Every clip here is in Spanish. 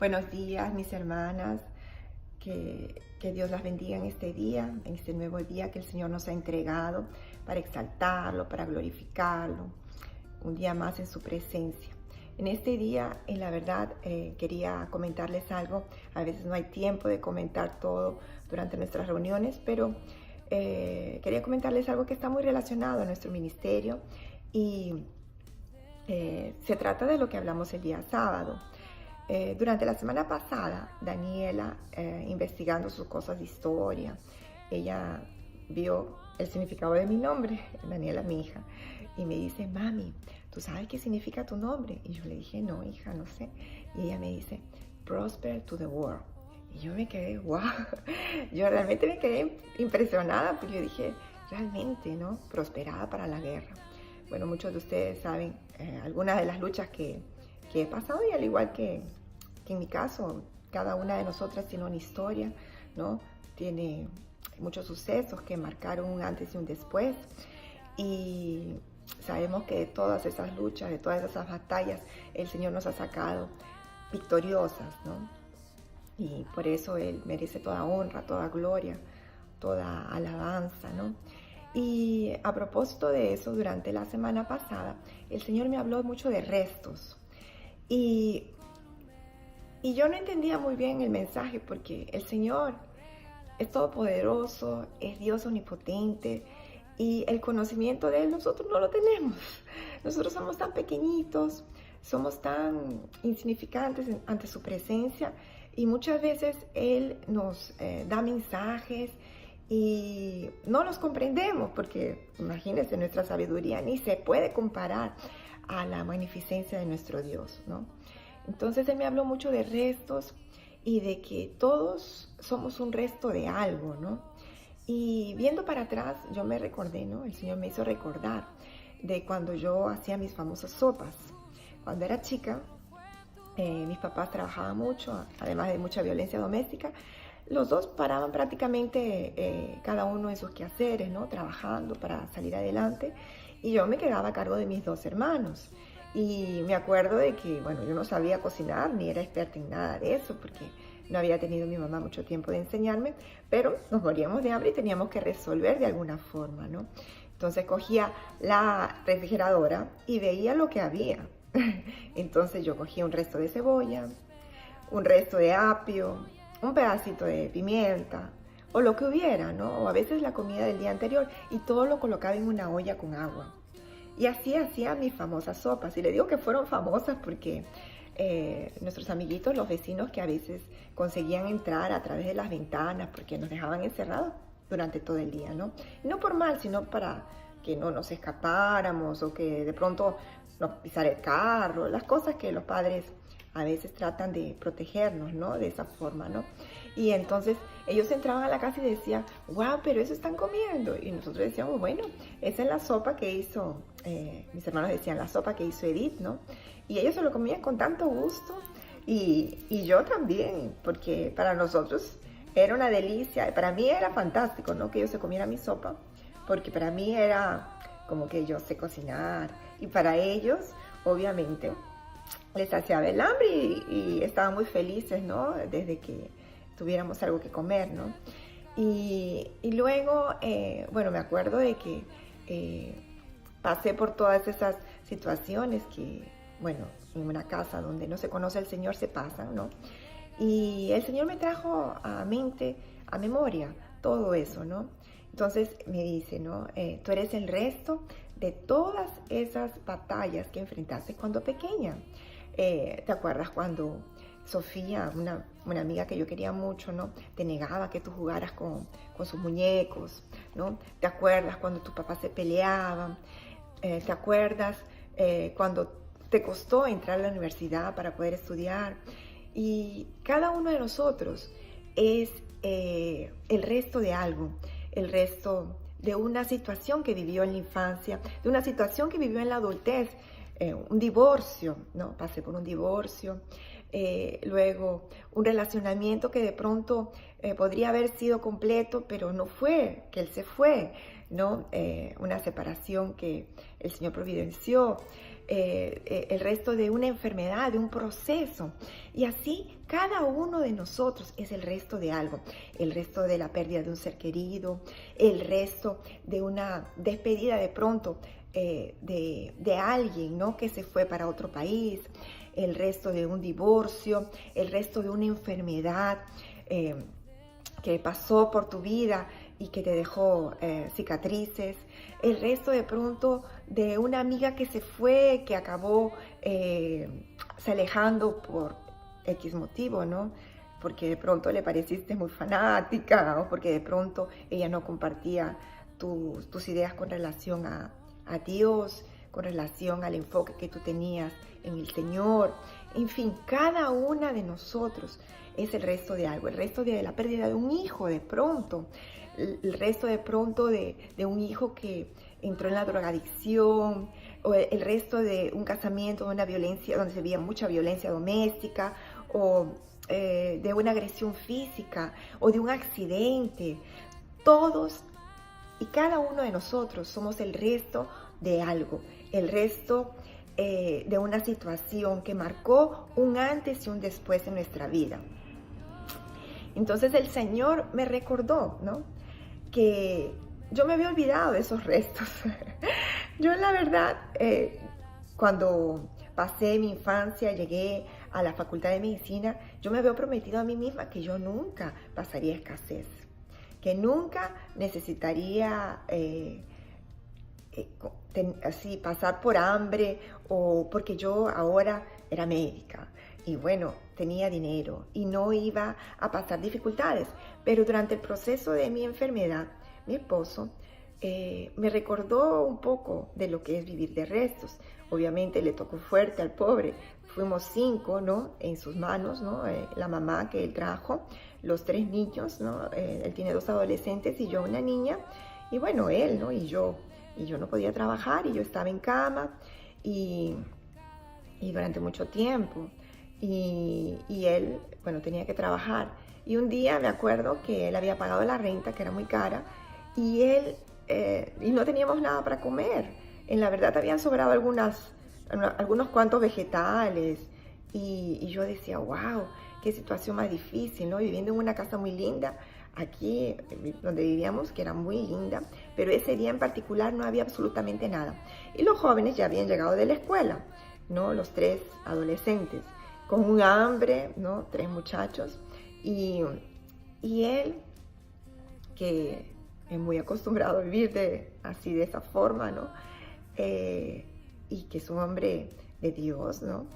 Buenos días, mis hermanas. Que Dios las bendiga en este día, en este nuevo día que el Señor nos ha entregado para exaltarlo, para glorificarlo. Un día más en su presencia. En este día, en la verdad, quería comentarles algo. A veces no hay tiempo de comentar todo durante nuestras reuniones, pero quería comentarles algo que está muy relacionado a nuestro ministerio y se trata de lo que hablamos el día sábado. Durante la semana pasada, Daniela, investigando sus cosas de historia, ella vio el significado de mi nombre, Daniela, mi hija, y me dice: mami, ¿tú sabes qué significa tu nombre? Y yo le dije: no, hija, no sé. Y ella me dice: prosper to the world. Y yo me quedé, wow, yo realmente me quedé impresionada, porque yo dije, realmente, ¿no? Prosperada para la guerra. Bueno, muchos de ustedes saben algunas de las luchas que he pasado, y al igual que en mi caso, cada una de nosotras tiene una historia, ¿no? Tiene muchos sucesos que marcaron un antes y un después, y sabemos que de todas esas luchas, de todas esas batallas, el Señor nos ha sacado victoriosas, ¿no? Y por eso Él merece toda honra, toda gloria, toda alabanza, ¿no? Y a propósito de eso, durante la semana pasada, el Señor me habló mucho de restos. Y yo no entendía muy bien el mensaje, porque el Señor es todopoderoso, es Dios omnipotente, y el conocimiento de Él nosotros no lo tenemos. Nosotros somos tan pequeñitos, somos tan insignificantes ante su presencia, y muchas veces Él nos da mensajes y no los comprendemos, porque imagínense, nuestra sabiduría ni se puede comparar a la magnificencia de nuestro Dios, ¿no? Entonces Él me habló mucho de restos y de que todos somos un resto de algo, ¿no? Y viendo para atrás, yo me recordé, ¿no? El Señor me hizo recordar de cuando yo hacía mis famosas sopas. Cuando era chica, mis papás trabajaban mucho, además de mucha violencia doméstica. Los dos paraban prácticamente cada uno en sus quehaceres, ¿no? Trabajando para salir adelante. Y yo me quedaba a cargo de mis dos hermanos. Y me acuerdo de que, bueno, yo no sabía cocinar, ni era experta en nada de eso, porque no había tenido mi mamá mucho tiempo de enseñarme, pero nos moríamos de hambre y teníamos que resolver de alguna forma, ¿no? Entonces cogía la refrigeradora y veía lo que había. Entonces yo cogía un resto de cebolla, un resto de apio, un pedacito de pimienta, o lo que hubiera, ¿no? O a veces la comida del día anterior, y todo lo colocaba en una olla con agua. Y así hacía mis famosas sopas. Y le digo que fueron famosas porque nuestros amiguitos, los vecinos, que a veces conseguían entrar a través de las ventanas porque nos dejaban encerrados durante todo el día, ¿no? Y no por mal, sino para que no nos escapáramos, o que de pronto nos pisara el carro, las cosas que los padres a veces tratan de protegernos, ¿no? De esa forma, ¿no? Y entonces ellos entraban a la casa y decían: wow, pero eso están comiendo. Y nosotros decíamos: bueno, esa es la sopa que hizo, mis hermanos decían, la sopa que hizo Edith, ¿no? Y ellos se lo comían con tanto gusto, y yo también, porque para nosotros era una delicia. Para mí era fantástico, ¿no? Que ellos se comieran mi sopa, porque para mí era como que yo sé cocinar, y para ellos, obviamente, les saciaba el hambre, y estaban muy felices, ¿no? Desde que tuviéramos algo que comer, ¿no? Y luego, bueno, me acuerdo de que pasé por todas esas situaciones que, bueno, en una casa donde no se conoce al Señor se pasan, ¿no? Y el Señor me trajo a mente, a memoria, todo eso, ¿no? Entonces me dice, ¿no? Tú eres el resto de todas esas batallas que enfrentaste cuando pequeña. ¿Te acuerdas cuando Sofía, una amiga que yo quería mucho, ¿no? Te negaba que tú jugaras con sus muñecos, ¿no? ¿Te acuerdas cuando tus papás se peleaban? ¿Te acuerdas cuando te costó entrar a la universidad para poder estudiar? Y cada uno de nosotros es el resto de algo, el resto de una situación que vivió en la infancia, de una situación que vivió en la adultez, un divorcio, ¿no? Pasé por un divorcio, luego un relacionamiento que de pronto podría haber sido completo, pero no fue, que él se fue, ¿no? Una separación que el Señor providenció, el resto de una enfermedad, de un proceso. Y así cada uno de nosotros es el resto de algo, el resto de la pérdida de un ser querido, el resto de una despedida de pronto de alguien, ¿no? Que se fue para otro país, el resto de un divorcio, el resto de una enfermedad que pasó por tu vida y que te dejó cicatrices, el resto de pronto de una amiga que se fue, que acabó se alejando por X motivo, ¿no? Porque de pronto le pareciste muy fanática o porque de pronto ella no compartía tus ideas con relación a Dios, con relación al enfoque que tú tenías en el Señor. En fin, cada una de nosotros es el resto de algo, el resto de la pérdida de un hijo de pronto, el resto de pronto de un hijo que entró en la drogadicción, o el resto de un casamiento, de una violencia, donde se veía mucha violencia doméstica, o de una agresión física, o de un accidente. Todos y cada uno de nosotros somos el resto de algo, el resto de una situación que marcó un antes y un después en nuestra vida. Entonces el Señor me recordó, ¿no? Que yo me había olvidado de esos restos. Yo la verdad, cuando pasé mi infancia, llegué a la Facultad de Medicina, yo me había prometido a mí misma que yo nunca pasaría escasez, que nunca necesitaría así pasar por hambre, o porque yo ahora era médica y bueno, tenía dinero y no iba a pasar dificultades. Pero durante el proceso de mi enfermedad, mi esposo me recordó un poco de lo que es vivir de restos. Obviamente le tocó fuerte al pobre. Fuimos 5, ¿no? En sus manos, ¿no? La mamá que él trajo, los 3 niños, ¿no? Él tiene 2 adolescentes y yo una niña. Y bueno, él, ¿no? Y yo no podía trabajar y yo estaba en cama y durante mucho tiempo. Y él, bueno, tenía que trabajar. Y un día me acuerdo que él había pagado la renta, que era muy cara, y no teníamos nada para comer. En la verdad habían sobrado algunos cuantos vegetales, y yo decía, wow, qué situación más difícil, ¿no? Viviendo en una casa muy linda, aquí donde vivíamos, que era muy linda, pero ese día en particular no había absolutamente nada. Y los jóvenes ya habían llegado de la escuela, ¿no? Los 3 adolescentes, con un hambre, ¿no? 3 muchachos, y él, que es muy acostumbrado a vivir de esa forma, ¿no? Y que es un hombre de Dios, ¿no?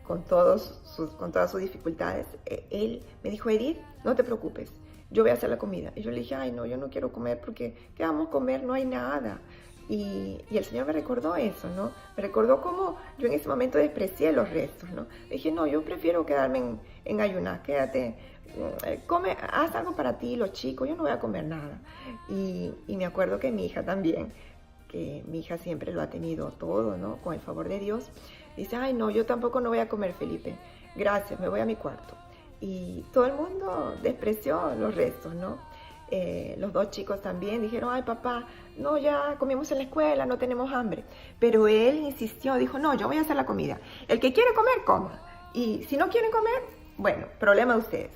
Con todas sus dificultades, él me dijo, Edith, no te preocupes, yo voy a hacer la comida. Y yo le dije, ay, no, yo no quiero comer porque, ¿qué vamos a comer? No hay nada. Y el Señor me recordó eso, ¿no? Me recordó cómo yo en ese momento desprecié los restos, ¿no? Le dije, no, yo prefiero quedarme en ayunar, quédate, come, haz algo para ti, los chicos, yo no voy a comer nada. Y me acuerdo que mi hija también, que mi hija siempre lo ha tenido todo, ¿no? Con el favor de Dios. Dice, ay, no, yo tampoco no voy a comer, Felipe. Gracias, me voy a mi cuarto. Y todo el mundo despreció los restos, ¿no? Los 2 chicos también dijeron, ay, papá, no, ya comimos en la escuela, no tenemos hambre. Pero él insistió, dijo, no, yo voy a hacer la comida. El que quiere comer, coma. Y si no quieren comer, bueno, problema de ustedes.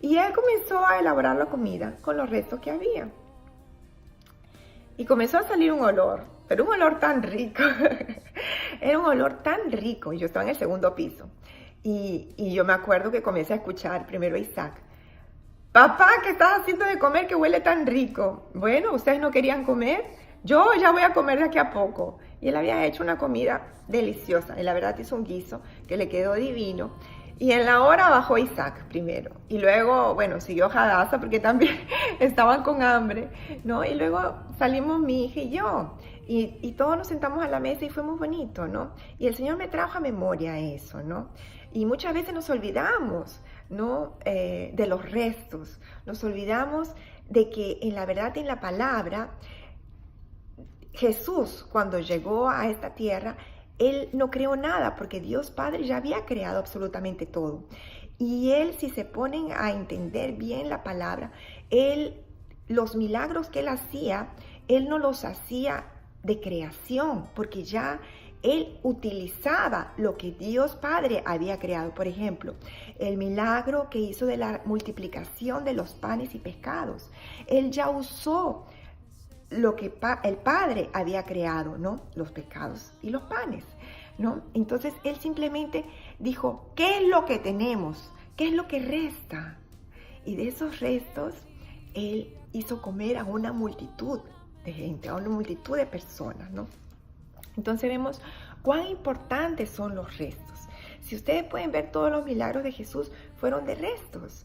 Y él comenzó a elaborar la comida con los restos que había. Y comenzó a salir un olor, pero un olor tan rico. Era un olor tan rico. Y yo estaba en el 2.º piso. Y yo me acuerdo que comencé a escuchar primero a Isaac. Papá, ¿qué estás haciendo de comer que huele tan rico? Bueno, ¿ustedes no querían comer? Yo ya voy a comer de aquí a poco. Y él había hecho una comida deliciosa. Y la verdad hizo un guiso que le quedó divino. Y en la hora bajó Isaac primero. Y luego, bueno, siguió Hadassah porque también estaban con hambre, ¿no? Y luego salimos mi hija y yo. Y todos nos sentamos a la mesa y fue muy bonito, ¿no? Y el Señor me trajo a memoria eso, ¿no? Y muchas veces nos olvidamos, ¿no? De los restos. Nos olvidamos de que en la verdad, en la palabra, Jesús, cuando llegó a esta tierra, Él no creó nada porque Dios Padre ya había creado absolutamente todo. Y Él, si se ponen a entender bien la palabra, los milagros que Él hacía Él no los hacía de creación, porque ya Él utilizaba lo que Dios Padre había creado. Por ejemplo, el milagro que hizo de la multiplicación de los panes y pescados. Él ya usó lo que el Padre había creado, ¿no? Los pescados y los panes, ¿no? Entonces Él simplemente dijo, ¿qué es lo que tenemos? ¿Qué es lo que resta? Y de esos restos, Él hizo comer a una multitud de gente, a una multitud de personas, ¿no? Entonces vemos cuán importantes son los restos. Si ustedes pueden ver, todos los milagros de Jesús fueron de restos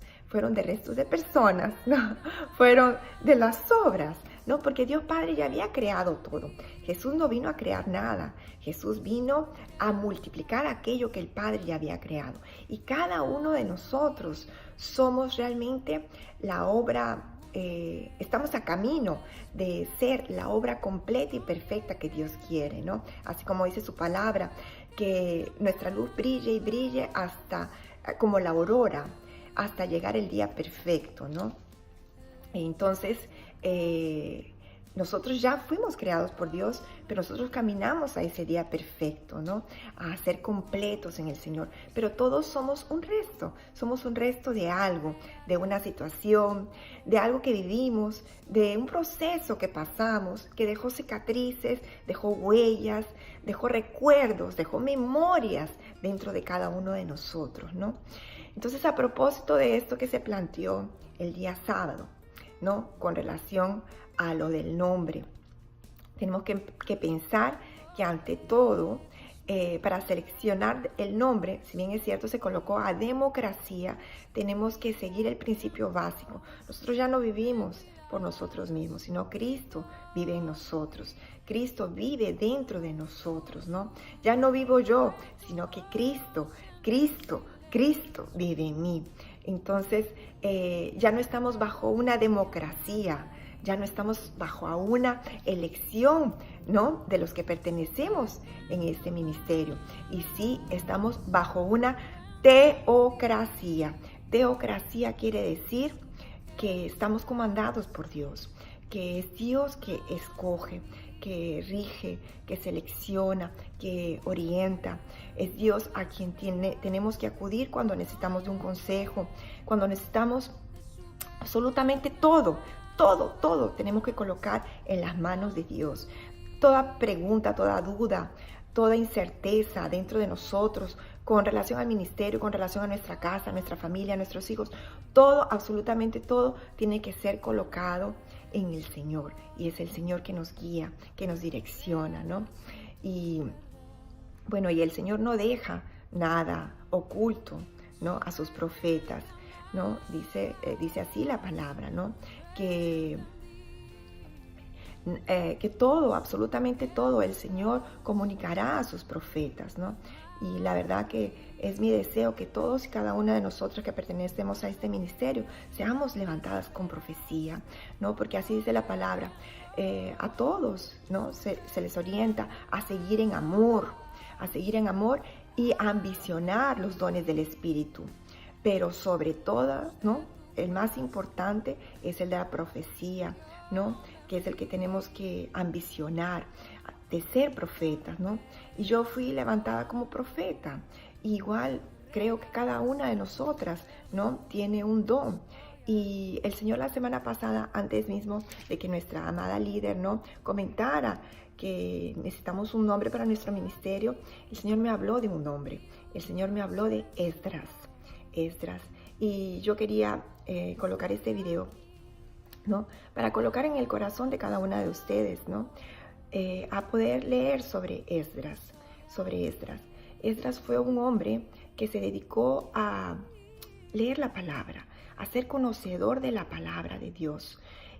de personas, ¿no? Fueron de las obras, ¿no? Porque Dios Padre ya había creado todo. Jesús no vino a crear nada. Jesús vino a multiplicar aquello que el Padre ya había creado. Y cada uno de nosotros somos realmente la obra. Estamos a camino de ser la obra completa y perfecta que Dios quiere, ¿no? Así como dice su palabra, que nuestra luz brille y brille hasta como la aurora, hasta llegar el día perfecto, ¿no? Entonces, nosotros ya fuimos creados por Dios, pero nosotros caminamos a ese día perfecto, ¿no? A ser completos en el Señor. Pero todos somos un resto de algo, de una situación, de algo que vivimos, de un proceso que pasamos, que dejó cicatrices, dejó huellas, dejó recuerdos, dejó memorias dentro de cada uno de nosotros, ¿no? Entonces, a propósito de esto que se planteó el día sábado, ¿no? Con relación a lo del nombre, tenemos que pensar que ante todo, para seleccionar el nombre, si bien es cierto se colocó a democracia, tenemos que seguir el principio básico. Nosotros ya no vivimos por nosotros mismos, sino Cristo vive en nosotros. Cristo vive dentro de nosotros, ¿no? Ya no vivo yo, sino que Cristo vive en mí. Entonces, ya no estamos bajo una democracia, ya no estamos bajo una elección, ¿no? De los que pertenecemos en este ministerio. Y sí, estamos bajo una teocracia. Teocracia quiere decir que estamos comandados por Dios, que es Dios que escoge, que rige, que selecciona, que orienta. Es Dios a quien tenemos que acudir cuando necesitamos de un consejo, cuando necesitamos absolutamente todo tenemos que colocar en las manos de Dios. Toda pregunta, toda duda, toda incerteza dentro de nosotros con relación al ministerio, con relación a nuestra casa, a nuestra familia, a nuestros hijos, todo, absolutamente todo, tiene que ser colocado en el Señor. Y es el Señor que nos guía, que nos direcciona, ¿no? Y bueno, y el Señor no deja nada oculto, ¿no? A sus profetas, ¿no? Dice así la palabra, ¿no? Que todo, absolutamente todo, el Señor comunicará a sus profetas, ¿no? Y la verdad que es mi deseo que todos y cada una de nosotros que pertenecemos a este ministerio seamos levantadas con profecía, ¿no? Porque así dice la palabra, a todos, ¿no? Se les orienta a seguir en amor y a ambicionar los dones del Espíritu. Pero sobre todo, ¿no? El más importante es el de la profecía, ¿no? Que es el que tenemos que ambicionar, de ser profetas, ¿no? Y yo fui levantada como profeta. Igual creo que cada una de nosotras, ¿no? Tiene un don. Y el Señor la semana pasada, antes mismo de que nuestra amada líder, ¿no? Comentara que necesitamos un nombre para nuestro ministerio, el Señor me habló de un nombre. El Señor me habló de Esdras. Y yo quería colocar este video, ¿no? Para colocar en el corazón de cada una de ustedes, ¿no? A poder leer sobre Esdras. Esdras fue un hombre que se dedicó a leer la palabra, a ser conocedor de la palabra de Dios.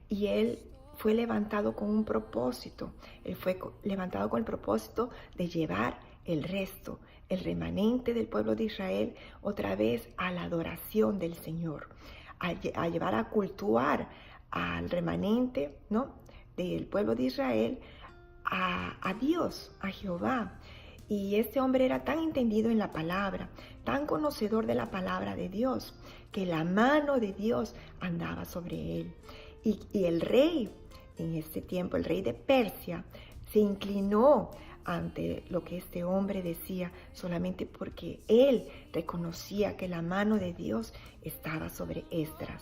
Y él fue levantado con un propósito. Él fue levantado con el propósito de llevar el resto, el remanente del pueblo de Israel, otra vez a la adoración del Señor, a llevar a cultuar al remanente, ¿no? Del pueblo de Israel a Dios, a Jehová. Y este hombre era tan entendido en la palabra, tan conocedor de la palabra de Dios, que la mano de Dios andaba sobre él. Y el rey en este tiempo, el rey de Persia, se inclinó ante lo que este hombre decía, solamente porque él reconocía que la mano de Dios estaba sobre Esdras,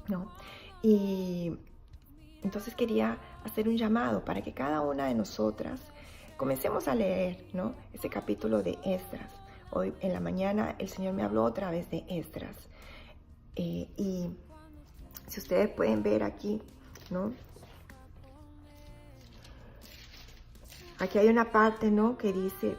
¿no? Y entonces quería hacer un llamado para que cada una de nosotras comencemos a leer, ¿no?, ese capítulo de Esdras. Hoy en la mañana el Señor me habló otra vez de Esdras. Y si ustedes pueden ver aquí, ¿no?, aquí hay una parte, ¿no?, que dice,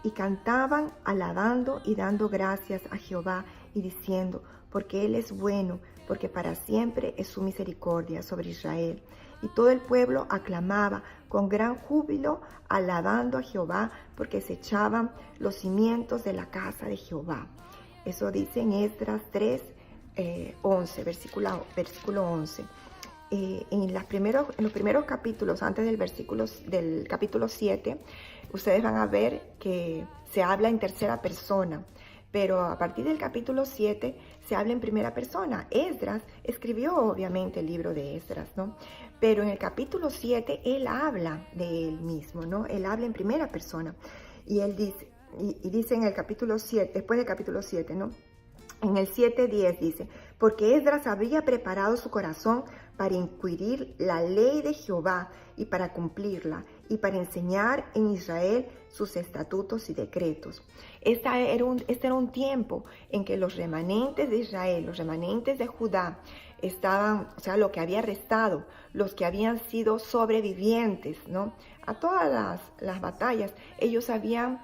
y cantaban alabando y dando gracias a Jehová y diciendo, porque Él es bueno, porque para siempre es su misericordia sobre Israel. Y todo el pueblo aclamaba con gran júbilo, alabando a Jehová, porque se echaban los cimientos de la casa de Jehová. Eso dice en Esdras 3, 11, versículo 11. En los primeros capítulos, antes del capítulo 7, ustedes van a ver que se habla en tercera persona, pero a partir del capítulo 7 se habla en primera persona. Esdras escribió obviamente el libro de Esdras, ¿no? Pero en el capítulo 7 él habla de él mismo, ¿no? Él habla en primera persona y él dice, y dice en el capítulo 7, después del capítulo 7, ¿no?, en el 7:10 dice, porque Esdras había preparado su corazón para inquirir la ley de Jehová y para cumplirla y para enseñar en Israel sus estatutos y decretos. Este era un tiempo en que los remanentes de Israel, los remanentes de Judá, estaban, o sea, lo que había restado, los que habían sido sobrevivientes, ¿no?, a todas las batallas, ellos habían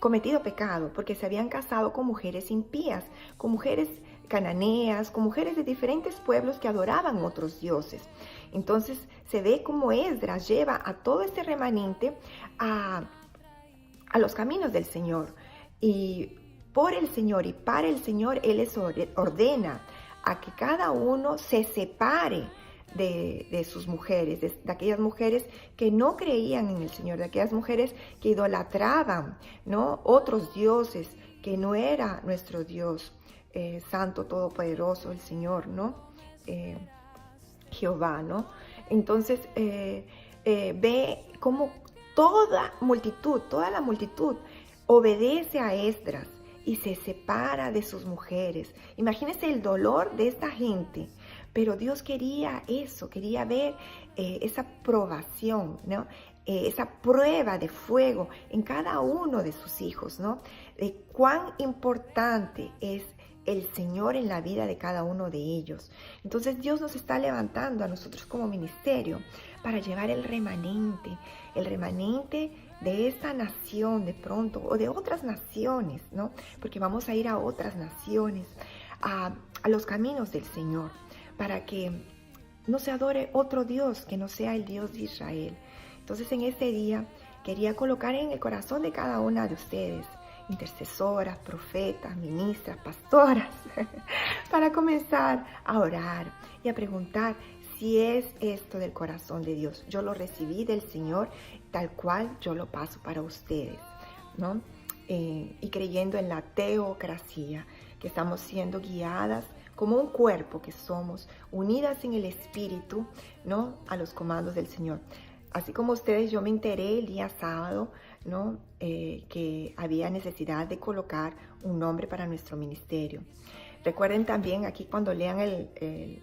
cometido pecado porque se habían casado con mujeres impías, con mujeres cananeas, con mujeres de diferentes pueblos que adoraban otros dioses. Entonces se ve como Esdras lleva a todo este remanente a los caminos del Señor, y por el Señor y para el Señor Él les ordena a que cada uno se separe de sus mujeres, de aquellas mujeres que no creían en el Señor, de aquellas mujeres que idolatraban, ¿no?, otros dioses, que no era nuestro Dios santo, todopoderoso, el Señor, ¿no?, Jehová, ¿no? Entonces ve cómo toda la multitud obedece a Esdras y se separa de sus mujeres. Imagínense el dolor de esta gente. Pero Dios quería eso, quería ver esa probación, ¿no?, esa prueba de fuego en cada uno de sus hijos, ¿no?, de cuán importante es el Señor en la vida de cada uno de ellos. Entonces Dios nos está levantando a nosotros como ministerio para llevar el remanente de esta nación de pronto, o de otras naciones, ¿no?, porque vamos a ir a otras naciones, a los caminos del Señor, para que no se adore otro Dios que no sea el Dios de Israel. Entonces en este día quería colocar en el corazón de cada una de ustedes, intercesoras, profetas, ministras, pastoras, para comenzar a orar y a preguntar si es esto del corazón de Dios. Yo lo recibí del Señor tal cual yo lo paso para ustedes, ¿no? Y creyendo en la teocracia, que estamos siendo guiadas como un cuerpo que somos, unidas en el Espíritu, ¿no?, a los comandos del Señor. Así como ustedes, yo me enteré el día sábado, ¿no?, que había necesidad de colocar un nombre para nuestro ministerio. Recuerden también aquí cuando lean el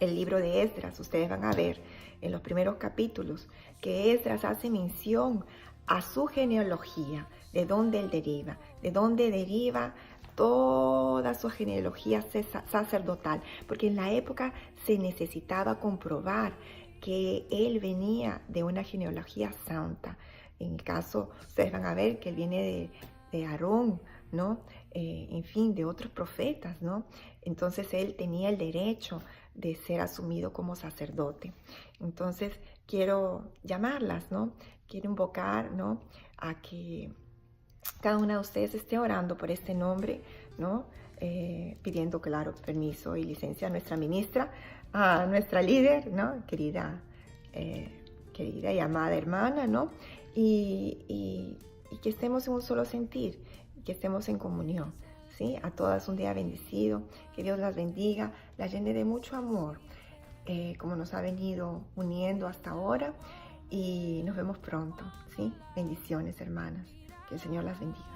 libro de Esdras, ustedes van a ver en los primeros capítulos que Esdras hace mención a su genealogía, de dónde él deriva, de dónde deriva toda su genealogía sacerdotal, porque en la época se necesitaba comprobar que él venía de una genealogía santa. En el caso, ustedes van a ver que él viene de Aarón, ¿no? En fin, de otros profetas, ¿no? Entonces él tenía el derecho de ser asumido como sacerdote. Entonces quiero llamarlas, ¿no? Quiero invocar, ¿no?, a que cada una de ustedes esté orando por este nombre, ¿no? Pidiendo, claro, permiso y licencia a nuestra ministra, a nuestra líder, ¿no?, querida y amada hermana, ¿no? Y que estemos en un solo sentir, que estemos en comunión, ¿sí? A todas un día bendecido, que Dios las bendiga, las llene de mucho amor, como nos ha venido uniendo hasta ahora. Y nos vemos pronto, ¿sí? Bendiciones, hermanas. Que el Señor las bendiga.